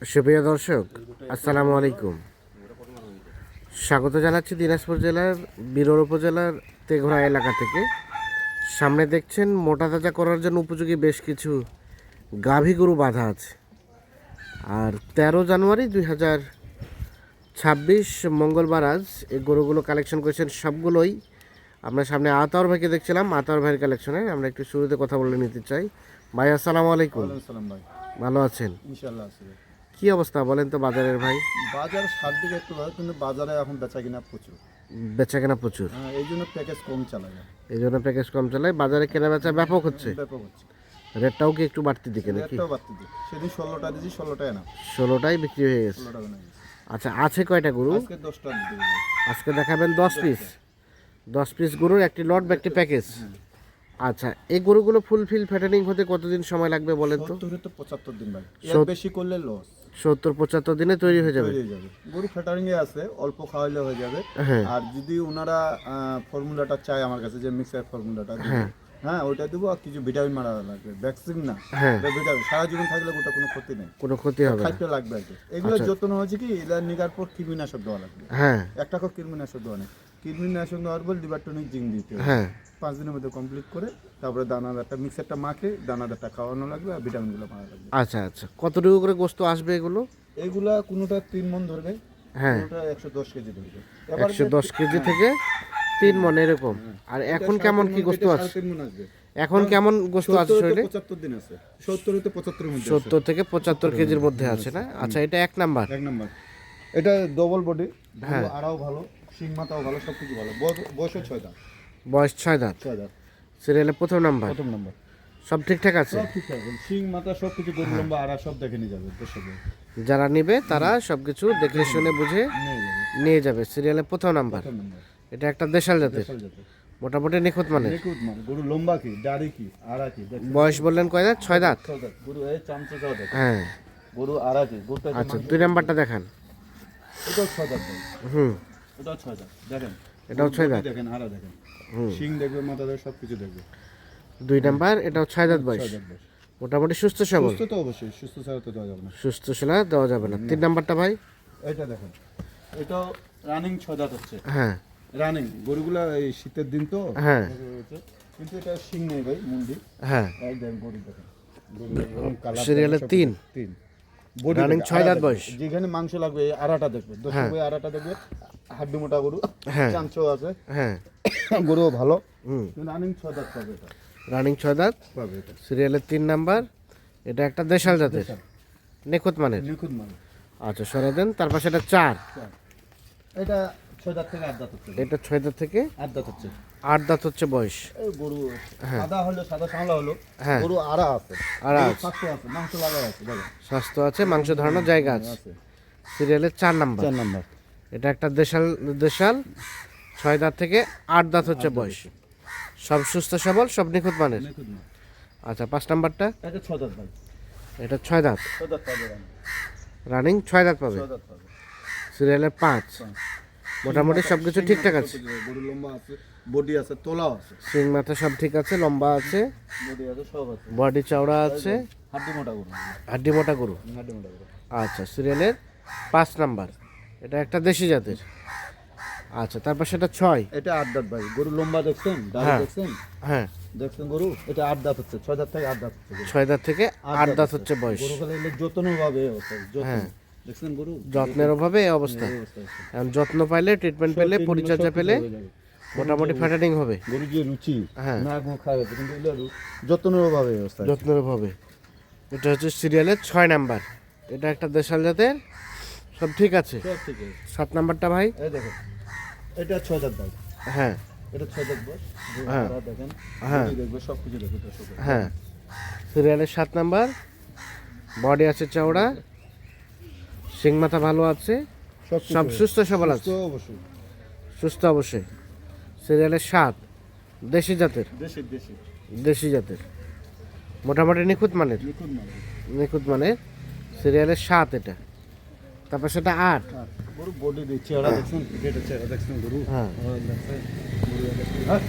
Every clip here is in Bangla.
সুপ্রিয় দর্শক, আসসালামু আলাইকুম। স্বাগত জানাচ্ছি দিনাজপুর জেলার বিরল উপজেলার তেঘরা এলাকা থেকে। সামনে দেখছেন মোটা তাজা করার জন্য উপযোগী বেশ কিছু গাভী গরু বাঁধা আছে। আর 13 জানুয়ারি 2026 মঙ্গলবার আজ এই গরুগুলো কালেকশন করেছেন সবগুলোই। আপনার সামনে আতাউর ভাইকে দেখছিলাম, আতাউর ভাইয়ের কালেকশনে আমরা একটু শুরুতে কথা বলে নিতে চাই। ভাই আসসালামু আলাইকুম। ভাই, ভালো আছেন? ইনশাআল্লাহ আছে। কি অবস্থা বলেন তো বাজারের ভাই? বাজার সাত দিকে একটু ভালো, কিন্তু বাজারে এখন বেচা কিনা প্রচুর। বেচা কেনা প্রচুর, এই জন্য প্যাকেজ কম চালায়, এই জন্য প্যাকেজ কম চালায়। বাজারে কেনা বেচা ব্যাপক হচ্ছে, ব্যাপক হচ্ছে। রেটটাও কি একটু বাড়তি দিকে নাকি? রেটটাও বাড়তি দিই, সেদিন 16টা দিয়েছি, 16টায় না, 16টাই বিক্রি হয়ে গেছে। 16 টাকা না গেছে। আচ্ছা, আছে কয়টা গরু? আজকে 10টা দিতে হবে। আজকে দেখাবেন 10 পিস। 10 পিস গরুর একটি লট বা একটি প্যাকেজ। আচ্ছা, এই গরুগুলো ফুলফিল ফ্যাটেনিং হতে কতদিন সময় লাগবে বলেন তো? 70 থেকে 75 দিন ভাই, এর 70 বেশি করলে লস। 70-75 দিনে তৈরি হয়ে যাবে। হয়ে যাবে, গরু ফ্যাটারিং এ আছে, অল্প খাওয়াইলে হয়ে যাবে। হ্যাঁ। আর যদি ওনারা ফর্মুলাটা চায় আমার কাছে, যে মিক্সার ফর্মুলাটা দিব, হ্যাঁ ওইটা দেবো। আর কিছু ভিটামিন মারা লাগবে, ভ্যাকসিন না, হ্যাঁ। ভিটামিন সারা জীবন থাকলে গোটা কোনো ক্ষতি নেই, কোনো ক্ষতি হবে না। খাইতে লাগবে আর কি। এগুলো যত্ন হচ্ছে কি, এগুলা নিগার পর কৃমিনাশক দেওয়া লাগবে। হ্যাঁ, একটা কৃমিনাশক দেওয়া নেই, কৃমিনাশক দেওয়ার পর লিভারটনিক জিঙ্ক দিতে হবে। হ্যাঁ। 5 দিনের মধ্যে কমপ্লিট করে তারপরে দানাদারটা মিক্সারটা মাখে দানাদারটা খাওয়ানো লাগবে, আর ভিটামিনগুলো মারা লাগবে। আচ্ছা আচ্ছা, কতটুকু করে গোস্ত আসবে এগুলো? এইগুলা কোনোটা 3 মণ ধরবে, হ্যাঁ, কোনোটা 110 কেজি ধরবে। 110 কেজি থেকে 3 মণ এরকম। আর এখন কেমন কি গোস্ত আছে? 3 মণ আসবে। এখন কেমন গোস্ত আছে শরীরে? 75 দিন আছে, 70 থেকে 75 এর মধ্যে আছে। 70 থেকে 75 কেজির মধ্যে আছে না? আচ্ছা, এটা 1 নাম্বার। 1 নাম্বার। এটা ডবল বডি, আড়াও ভালো, সিং মাথাও ভালো, সবকিছু ভালো। বয়সও 6 দাঁত। বয়স 6 দাঁত। 6 দাঁত। সিরিয়ালে প্রথম নাম্বার। প্রথম নাম্বার। সব ঠিকঠাক আছে? সব ঠিক আছে, সিং মাথা সবকিছু, গরু লম্বা আড়া সব দেখে নিয়ে যাবে দর্শকদের। যারা নেবে তারা সবকিছু দেখে শুনে বুঝে নিয়ে যাবে। নিয়ে যাবে। সিরিয়ালে প্রথম নাম্বার। প্রথম নাম্বার। এটা একটা দেশাল জাতের, দেশাল জাতের। মোটামুটি নিখুঁত মানের। নিখুঁত মান, গরু লম্বা কি, দাড়ি কি, আড়া কি, দেখছেন? বয়স বললেন কয় দাঁত? 6 দাঁত। 6 দাঁত। গরু এই চামচা চাও দেখেন। হ্যাঁ। গরু আড়া কি, গরুটা আচ্ছা, 2 নাম্বারটা দেখান। এটাও 6 দাঁত ভাই। হুম, এটাও 6 দাঁত দেখেন। এটাও 6 দাঁত। দেখেন, আড়া দেখেন, হুম। সিং দেখবে, মাথা দেখবে, সবকিছু দেখবে। 2 নাম্বার, এটাও 6 দাঁত বয়স। 6 দাঁত বয়স। মোটামুটি সুস্থ সবল। সুস্থ তো অবশ্যই, সুস্থ ছাড়া তো দেওয়া যাবে না। সুস্থ সেলা দেওয়া যাবে না। 3 নাম্বারটা ভাই? এটা দেখেন, এটাও রানিং 6 দাঁত হচ্ছে। হ্যাঁ, রানিং গরুগুলা এই শীতের দিন তো, হ্যাঁ, কিন্তু এটা সিং নেই ভাই, মুন্ডি। হ্যাঁ। এই দেখেন গরু দেখেন, গরুগুলো এরকম কালার। সিরিয়ালে 3। বডি রানিং 6 দাঁত বয়স। যেখানে মাংস লাগবে এই আড়াটা দেখবে, দর্শক ভাই, আড়াটা দেখবে, হাড্ডি মোটা গরু, হ্যাঁ। চামচও আছে, হ্যাঁ। গরুও ভালো। হুম। রানিং 6 দাঁত পাবে এটা, রানিং 6 দাঁত পাবে এটা। সিরিয়ালে 3 নাম্বার। এটা একটা দেশাল জাতের, নিখুঁত মানের। নিখুঁত মানে। আচ্ছা, সরে দেন। তার পাশে এটা 4। এটা 6 দাঁত থেকে 8 দাঁত হচ্ছে। এটা 6 দাঁত থেকে 8 দাঁত হচ্ছে। 8 দাঁত হচ্ছে বয়স। এই গরু সাদা হলো, সাদা সামলা হলো, হ্যাঁ। গরু আড়া আছে, আড়া গরু আছে। স্বাস্থ্য আছে, মাংস লাগা আছে, দেখেন স্বাস্থ্য আছে, মাংস ধরানোর জায়গা আছে। আছে। সিরিয়ালে 4 নাম্বার। 4 নাম্বার। এটা একটা দেশাল, 6 দাঁত থেকে 8 দাঁত হচ্ছে বয়স। সব সুস্থ সবল, সব নিখুঁত মানের। নিখুঁত মানে। আচ্ছা, 5 নাম্বারটা? এটা 6 দাঁত ভাই, এটা 6 দাঁত। 6 দাঁত পাবে রানিং। রানিং 6 দাঁত পাবে। 6 দাঁত পাবে। সিরিয়ালে 5। মোটামুটি সব কিছু ঠিকঠাক আছে। গরু লম্বা আছে, বডি আছে, তোলাও আছে, সিং মাথা সব ঠিক আছে, লম্বা আছে, বডি আছে, সব আছে, বডি চওড়া আছে, হাড্ডি মোটা গরু, হাড্ডি মোটা গরু। হাড্ডি মোটা গরু। আচ্ছা, সিরিয়ালের 5 নাম্বার। এটা একটা দেশি জাতের। আচ্ছা, তারপর সেটা 6। এটা 8 দাঁত ভাই, গরু লম্বা দেখছেন, দাড়ি হ্যাঁ। দেখছেন, হ্যাঁ, দেখছেন গরু, এটা 8 দাঁত হচ্ছে, 6 দাঁত থেকে 8 দাঁত হচ্ছে গরু। 6 দাঁত থেকে 8 দাঁত হচ্ছে বয়স। গরু খালি এগুলো যত্ন ভাবে অবস্থা, যত্ন হ্যাঁ। দেখছেন গরু যত্নের অভাবে এই অবস্থা। এই অবস্থা আছে। এখন যত্ন পাইলে, ট্রিটমেন্ট পেলে, পরিচর্যা পেলে হয়ে যাবে। মোটামুটি ফ্যাটেনিং হবে। গরু যে রুচি, হ্যাঁ। না কোনো খাওয়া যাচ্ছে, কিন্তু এগুলো যত্নের অভাবে এই অবস্থা। যত্নের অভাবে। এটা হচ্ছে সিরিয়ালের 6 নাম্বার। এটা একটা দেশাল জাতের, সব ঠিক আছে। সব ঠিক আছে। 7 নাম্বারটা ভাই? এই দেখেন, এটা 6 দাঁত ভাই, হ্যাঁ, এটা 6 দাঁত বয়স। হ্যাঁ। গরু দেখেন, হ্যাঁ। বডি দেখবে, সব কিছু দেখবে দর্শক। হ্যাঁ। সিরিয়ালের 7 নাম্বার। বডি আছে চওড়া, সিং মাথা ভালো আছে, সব সুস্থ সবল আছে, তো অবশ্যই সুস্থ অবশ্যই। সিরিয়ালের 7, দেশি জাতের, দেশি দেশি দেশি জাতের, মোটামুটি নিখুঁত মানের, নিখুঁত মানে। নিখুঁত মানের। সিরিয়ালের 7 এটা। তারপর সেটা 8। গরু বডি দিয়ে চেহারা দেখছেন, গেটের চেহারা দেখছেন গরু। হ্যাঁ। দেখছেন গরু দেখছেন। হ্যাঁ।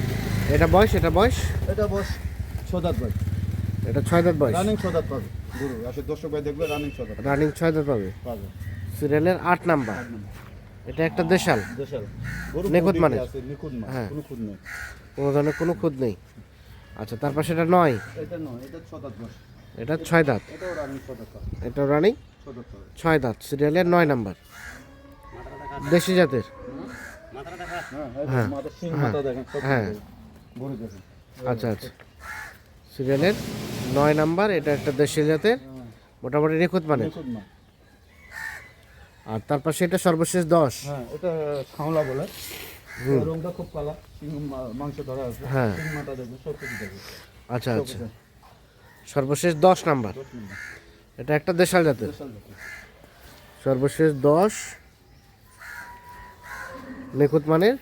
এটা বয়স, এটা বয়স? এটা বয়স 6 দাঁত ভাই, এটা 6 দাঁত বয়স। রানিং 6 দাঁত পাবে। গরু আসলে দর্শক ভাই দেখবে রানিং 6 দাঁত রানিং 6 দাঁত পাবে। পাবে। সিরিয়ালের 8 নাম্বার। 8 নম্বর এটা একটা দেশাল, দেশাল গরু নিখুঁত body মানের। আছে, নিখুঁত মান, হ্যাঁ। কোনো খুঁত নেই। কোনো ধরনের কোনো খুঁত নেই। আচ্ছা, তারপর সেটা 9, এটা নয়, এটা 6 দাঁত বয়স। এটা 6 দাঁত, এটাও রানিং 6 দাঁত পাবে, এটা রানিং 6 দাঁত পাবে। 6 দাঁত, সিরিয়ালের 9 নাম্বার, দেশি জাতের। হ্যাঁ, মাথা সিং মাথা দেখেন, সব হ্যাঁ। দেখেন। গরু দেখেন। আচ্ছা আচ্ছা, সিরিয়ালের 9 নাম্বার, এটা একটা দেশি জাতের, মোটামুটি নিখুঁত মানের। নিখুঁত মান। আর তারপর সেটা সর্বশেষ 10। হ্যাঁ, এটা খাওলা বলে। রংটা খুব কালা, সিং মাংস ধরা আছে। হ্যাঁ। সিং মাথা দেখবে, সব কিছু দেখবে। আচ্ছা আচ্ছা, সর্বশেষ 10 নাম্বার, 10 নম্বর। এটা একটা দেশাল জাতের। দেশাল জাতের। সর্বশেষ 10, নিখুঁত মানের,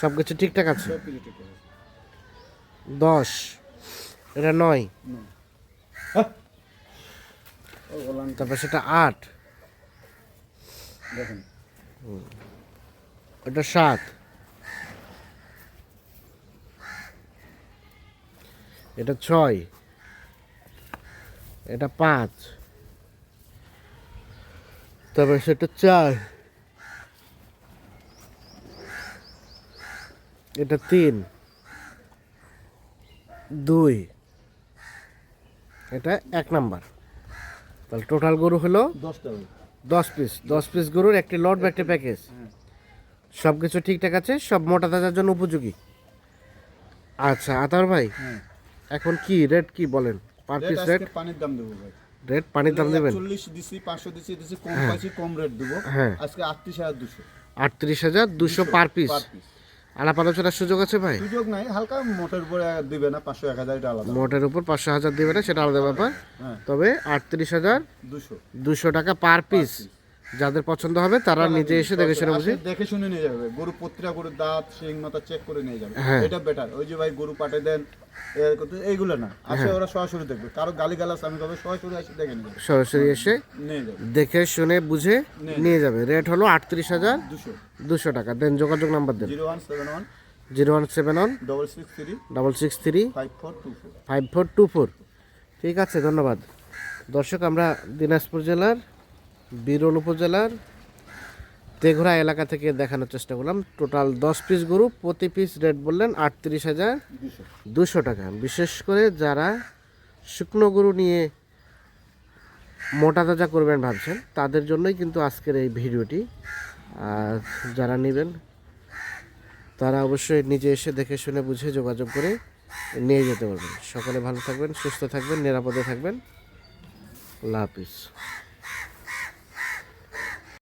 সব কিছু ঠিকঠাক আছে। সব কিছু ঠিক আছে। 10, এটা 9, হ্যাঁ। ও বললাম, তারপর সেটা 8, দেখেন। এটা 7, এটা 6, এটা 5, তারপর সেটা 4, এটা 3, 2, এটা 1 নাম্বার। তাহলে টোটাল গরু হলো 10টা হবে। 10 পিস গরুর একটি লট বা একটি প্যাকেজ। সব কিছু ঠিকঠাক আছে, সব মোটা তাজার জন্য উপযোগী। আচ্ছা আতার ভাই, হ্যাঁ। এখন কি রেট কি বলেন? পার রেট পিস আজকে রেট, পানির দাম দেবো ভাই। রেট পানির দাম দেবেন? 40 দিছি, 500 দিছি, কম পাইছি, কম রেট দেবো। হ্যাঁ। আজকে 38,200 38,200 পার পিস। Per piece. আলাপ আলোচনার সুযোগ আছে ভাই? সুযোগ নাই, হালকা মোটের উপরে দিবে না, 500 1000 এটা আলাদা। মোটের উপর 500,000 দেবে না, সেটা আলাদা ব্যাপার। হ্যাঁ, তবে 38,200 টাকা পার পিস। যাদের পছন্দ হবে তারা নিজে এসে দেখে শুনে বুঝে। দেখে শুনে নিয়ে যাবে। গরু প্রতিটা গরুর দাঁত শিং মাথা চেক করে নিয়ে যাবে। হ্যাঁ। এটা বেটার। ওই যে ভাই গরু পাঠে দেন এইগুলো না, আসে ওরা সরাসরি দেখবে। কারো গালি গালাস আমি কবে সরাসরি এসে দেখে নিয়ে যাবে, সরাসরি এসে নিয়ে যাবে। দেখে শুনে বুঝে নিয়ে যাবে। রেট হলো 38,200 টাকা। দেন যোগাযোগ নাম্বার দেন। 0171 0171 663 663 5424। 5424। ঠিক আছে, ধন্যবাদ। দর্শক, আমরা দিনাজপুর জেলার বিরল উপজেলার তেঘরা এলাকা থেকে দেখানোর চেষ্টা করলাম। টোটাল 10 পিস গরু, প্রতি পিস রেট বললেন 38,200 টাকা। বিশেষ করে যারা শুকনো গরু নিয়ে মোটা তাজা করবেন ভাবছেন, তাদের জন্যই কিন্তু আজকের এই ভিডিওটি। আর যারা নেবেন তারা অবশ্যই নিজে এসে দেখে শুনে বুঝে যোগাযোগ করে নিয়ে যেতে পারবেন। সকলে ভালো থাকবেন, সুস্থ থাকবেন, নিরাপদে থাকবেন। আল্লাহ হাফিজ।